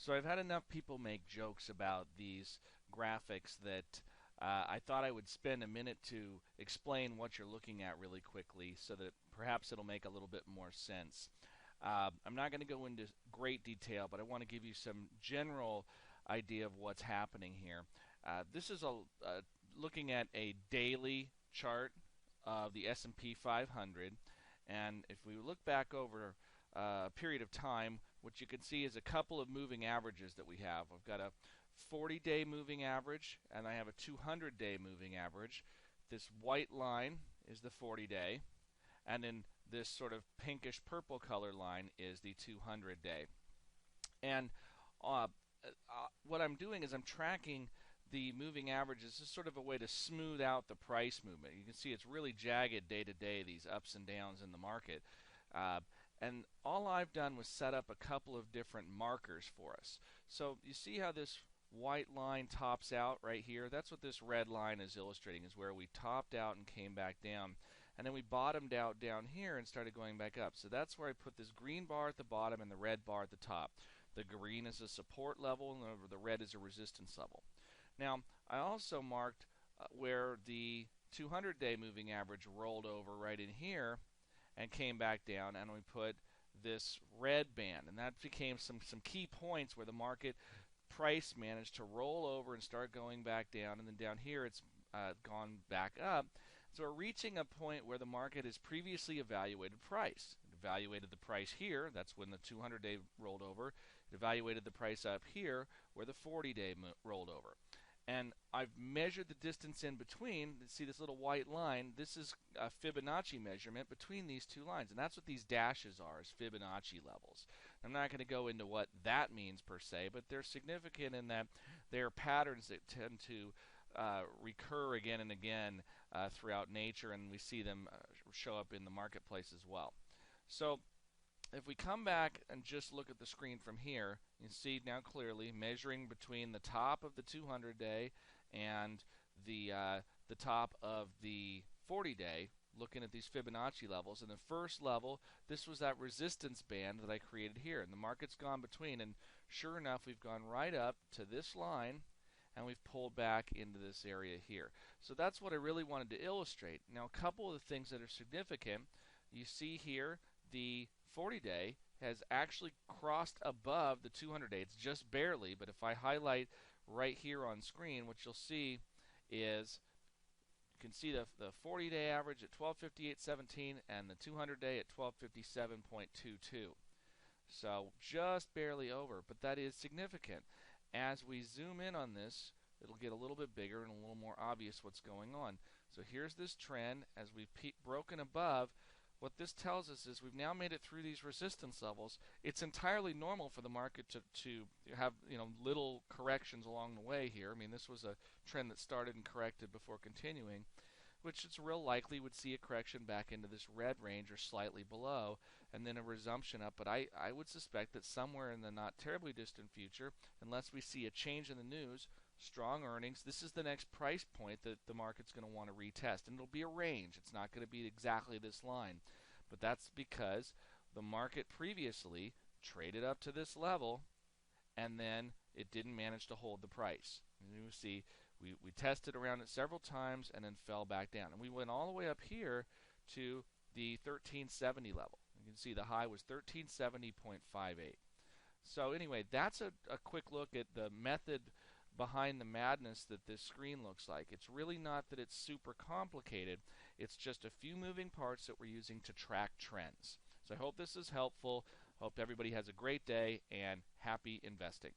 So I've had enough people make jokes about these graphics that I thought I would spend a minute to explain what you're looking at really quickly so that perhaps it'll make a little bit more sense. I'm not going to go into great detail, but I want to give you some general idea of what's happening here. This is looking at a daily chart of the S&P 500, and if we look back over a period of time, what you can see is a couple of moving averages that we have. I've got a 40-day moving average, and I have a 200-day moving average. This white line is the 40-day, and then this sort of pinkish purple color line is the 200-day. And what I'm doing is I'm tracking the moving averages. This is sort of a way to smooth out the price movement. You can see it's really jagged day to day, these ups and downs in the market. And all I've done was set up a couple of different markers for us. So you see how this white line tops out right here? That's what this red line is illustrating, is where we topped out and came back down. And then we bottomed out down here and started going back up. So that's where I put this green bar at the bottom and the red bar at the top. The green is a support level and the red is a resistance level. Now, I also marked where the 200-day moving average rolled over right in here and came back down, and we put this red band, and that became some key points where the market price managed to roll over and start going back down, and then down here it's gone back up. So we're reaching a point where the market has previously evaluated price. It evaluated the price here, that's when the 200-day rolled over. It evaluated the price up here where the 40-day rolled over. And I've measured the distance in between. See this little white line? This is a Fibonacci measurement between these two lines. And that's what these dashes are, is Fibonacci levels. I'm not going to go into what that means per se, but they're significant in that they're patterns that tend to recur again and again throughout nature, and we see them show up in the marketplace as well. So if we come back and just look at the screen from here, you see now clearly measuring between the top of the 200-day and the top of the 40-day, looking at these Fibonacci levels. And the first level, this was that resistance band that I created here, and the market's gone between, and sure enough, we've gone right up to this line, and we've pulled back into this area here. So that's what I really wanted to illustrate. Now, a couple of the things that are significant, you see here the 40-day has actually crossed above the 200-day. It's just barely, but if I highlight right here on screen, what you'll see is you can see the 40-day average at 1258.17 and the 200-day at 1257.22. So just barely over, but that is significant. As we zoom in on this, it'll get a little bit bigger and a little more obvious what's going on. So here's this trend as we've broken above. What this tells us is we've now made it through these resistance levels. It's entirely normal for the market to have little corrections along the way here. I mean, this was a trend that started and corrected before continuing, which it's real likely would see a correction back into this red range or slightly below, and then a resumption up. But I would suspect that somewhere in the not terribly distant future, unless we see a change in the news, strong earnings, this is the next price point that the market's going to want to retest. And it'll be a range. It's not going to be exactly this line. But that's because the market previously traded up to this level, and then it didn't manage to hold the price. And you see, we tested around it several times and then fell back down. And we went all the way up here to the 1370 level. You can see the high was 1370.58. So anyway, that's a quick look at the method behind the madness that this screen looks like. It's really not that it's super complicated. It's just a few moving parts that we're using to track trends. So I hope this is helpful. Hope everybody has a great day and happy investing.